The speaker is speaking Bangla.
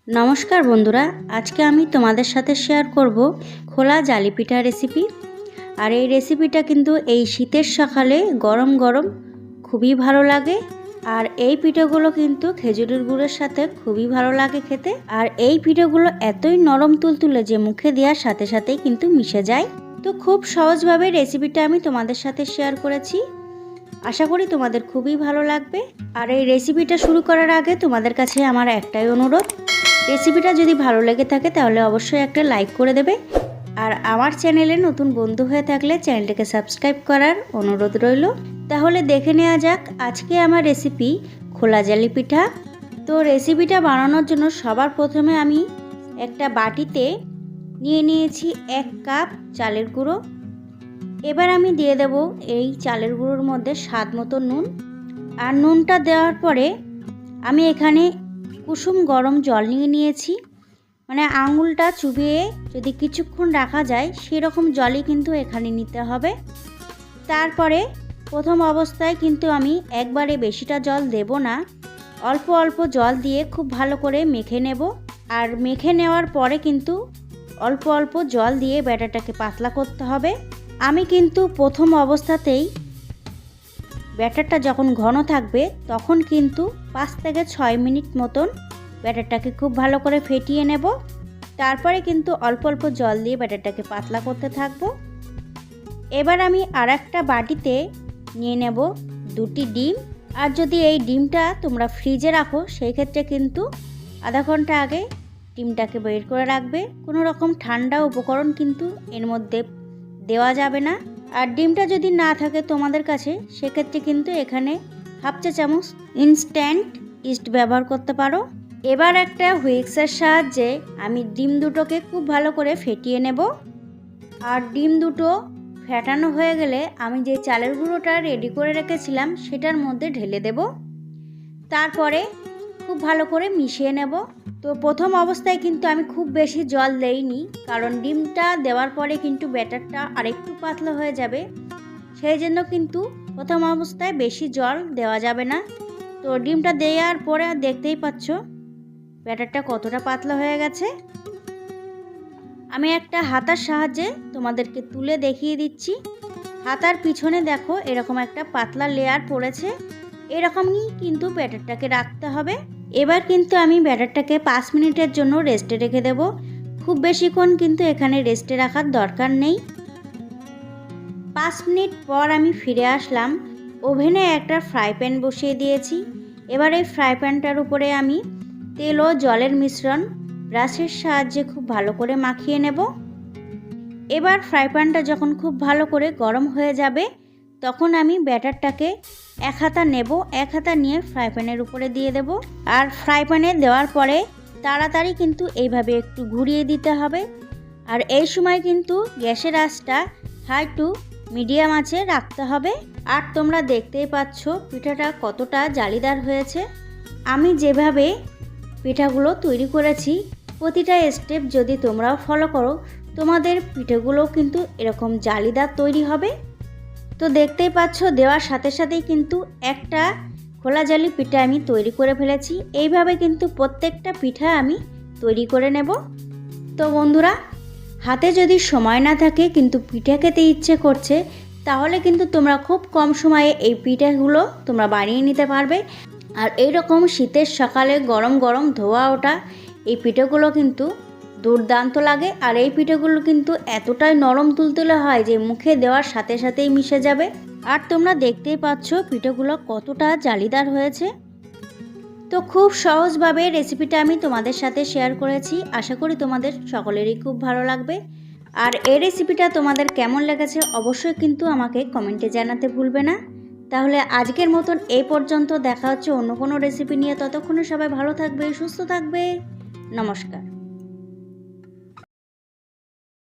নমস্কার বন্ধুরা, আজকে আমি তোমাদের সাথে শেয়ার করব খোলা জালি পিঠা রেসিপি। আর এই রেসিপিটা কিন্তু এই শীতের সকালে গরম গরম খুবই ভালো লাগে। আর এই পিঠাগুলো কিন্তু খেজুরের গুড়ের সাথে খুবই ভালো লাগে খেতে। আর এই পিঠাগুলো এতই নরম তুলতুলে যে মুখে দেওয়ার সাথে সাথেই কিন্তু মিশে যায়। তো খুব সহজভাবে রেসিপিটা আমি তোমাদের সাথে শেয়ার করেছি, আশা করি তোমাদের খুবই ভালো লাগবে। আর এই রেসিপিটা শুরু করার আগে তোমাদের কাছে আমার একটাই অনুরোধ, রেসিপিটা যদি ভালো লেগে থাকে তাহলে অবশ্যই একটা লাইক করে দেবে। আর আমার চ্যানেলে নতুন বন্ধু হয়ে থাকলে চ্যানেলটাকে সাবস্ক্রাইব করার অনুরোধ রইল। তাহলে দেখে নেওয়া যাক আজকে আমার রেসিপি খোলা জালি পিঠা। তো রেসিপিটা বানানোর জন্য সবার প্রথমে আমি একটা বাটিতে নিয়ে নিয়েছি 1 কাপ চালের গুঁড়ো। এবার আমি দিয়ে দেব এই চালের গুঁড়োর মধ্যে স্বাদ মতো নুন। আর নুনটা দেওয়ার পরে আমি এখানে কুসুম গরম জল নিয়ে নিয়েছি, মানে আঙুলটা চুবিয়ে যদি কিছুক্ষণ রাখা যায় সেরকম জলই কিন্তু এখানে নিতে হবে। তারপরে প্রথম অবস্থায় কিন্তু আমি একবারে বেশিটা জল দেব না, অল্প অল্প জল দিয়ে খুব ভালো করে মেখে নেব। আর মেখে নেওয়ার পরে কিন্তু অল্প অল্প জল দিয়ে ব্যাটারটাকে পাতলা করতে হবে। আমি কিন্তু প্রথম অবস্থাতেই ব্যাটারটা যখন ঘন থাকবে তখন কিন্তু 5 থেকে 6 মিনিট মতন ব্যাটারটাকে খুব ভালো করে ফেটিয়ে নেব। তারপরে কিন্তু অল্প অল্প জল দিয়ে ব্যাটারটাকে পাতলা করতে থাকব। এবার আমি আর একটা বাটিতে নিয়ে নেব 2টি ডিম। আর যদি এই ডিমটা তোমরা ফ্রিজে রাখো সেই ক্ষেত্রে কিন্তু আধা ঘন্টা আগে ডিমটাকে বের করে রাখবে। কোনো রকম ঠান্ডা উপকরণ কিন্তু এর মধ্যে দেওয়া যাবে না। আর ডিমটা যদি না থাকে তোমাদের কাছে সেক্ষেত্রে কিন্তু এখানে হাফ চা চামচ ইনস্ট্যান্ট ইস্ট ব্যবহার করতে পারো। এবার একটা হুইক্সের সাহায্যে আমি ডিম দুটোকে খুব ভালো করে ফেটিয়ে নেব। আর ডিম দুটো ফেটানো হয়ে গেলে আমি যে চালের গুঁড়োটা রেডি করে রেখেছিলাম সেটার মধ্যে ঢেলে দেব। তারপরে খুব ভালো করে মিশিয়ে নেব। তো প্রথম অবস্থায় কিন্তু আমি খুব বেশি জল দেইনি, কারণ ডিমটা দেওয়ার পরে কিন্তু ব্যাটারটা আরেকটু পাতলা হয়ে যাবে, সেই জন্য কিন্তু প্রথম অবস্থায় বেশি জল দেওয়া যাবে না। তো ডিমটা দেওয়ার পরে দেখতেই পাচ্ছ ব্যাটারটা কতটা পাতলা হয়ে গেছে। আমি একটা হাতার সাহায্যে তোমাদেরকে তুলে দেখিয়ে দিচ্ছি। হাতার পিছনে দেখো এরকম একটা পাতলা লেয়ার পড়েছে, এরকমই কিন্তু ব্যাটারটাকে রাখতে হবে। এবার কিন্তু আমি ব্যাটারটাকে 5 মিনিটের জন্য রেস্টে রেখে দেব। খুব বেশিক্ষণ কিন্তু এখানে রেস্টে রাখার দরকার নেই। 5 মিনিট পর আমি ফিরে আসলাম। ওভেনে একটা ফ্রাই প্যান বসিয়ে দিয়েছি। এবার এই ফ্রাই প্যানটার উপরে আমি তেল ও জলের মিশ্রণ ব্রাশের সাহায্যে খুব ভালো করে মাখিয়ে নেব। এবার ফ্রাই প্যানটা যখন খুব ভালো করে গরম হয়ে যাবে তখন আমি ব্যাটারটাকে 1 হাতা নেব। 1 হাতা নিয়ে ফ্রাই প্যানের উপরে দিয়ে দেব। আর ফ্রাই প্যানে দেওয়ার পরে তাড়াতাড়ি কিন্তু এইভাবে একটু ঘুরিয়ে দিতে হবে। আর এই সময় কিন্তু গ্যাসের আঁচটা হাই টু মিডিয়াম আঁচে রাখতে হবে। আর তোমরা দেখতেই পাচ্ছ পিঠাটা কতটা জালিদার হয়েছে। আমি যেভাবে পিঠাগুলো তৈরি করেছি প্রতিটা স্টেপ যদি তোমরাও ফলো করো তোমাদের পিঠাগুলো কিন্তু এরকম জালিদার তৈরি হবে। তো দেখতেই পাচ্ছ দেওয়ার সাথে সাথেই কিন্তু একটা খোলা জালি পিঠা আমি তৈরি করে ফেলেছি। এইভাবে কিন্তু প্রত্যেকটা পিঠা আমি তৈরি করে নেব। তো বন্ধুরা, হাতে যদি সময় না থাকে কিন্তু পিঠা খেতে ইচ্ছে করছে তাহলে কিন্তু তোমরা খুব কম সময়ে এই পিঠাগুলো তোমরা বানিয়ে নিতে পারবে। আর এইরকম শীতের সকালে গরম গরম ধোয়া ওঠা এই পিঠাগুলো কিন্তু দুর্দান্ত লাগে। আর এই পিঠাগুলো কিন্তু এতটাই নরম তুলতুলে হয় যে মুখে দেওয়ার সাথে সাথেই মিশে যাবে। আর তোমরা দেখতেই পাচ্ছ পিঠাগুলো কতটা জালিদার হয়েছে। তো খুব সহজভাবে রেসিপিটা আমি তোমাদের সাথে শেয়ার করেছি, আশা করি তোমাদের সকলেরই খুব ভালো লাগবে। আর এই রেসিপিটা তোমাদের কেমন লেগেছে অবশ্যই কিন্তু আমাকে কমেন্টে জানাতে ভুলবে না। তাহলে আজকের মতন এই পর্যন্ত, দেখা হচ্ছে অন্য কোনো রেসিপি নিয়ে। ততক্ষণে সবাই ভালো থাকবে, সুস্থ থাকবে। নমস্কার।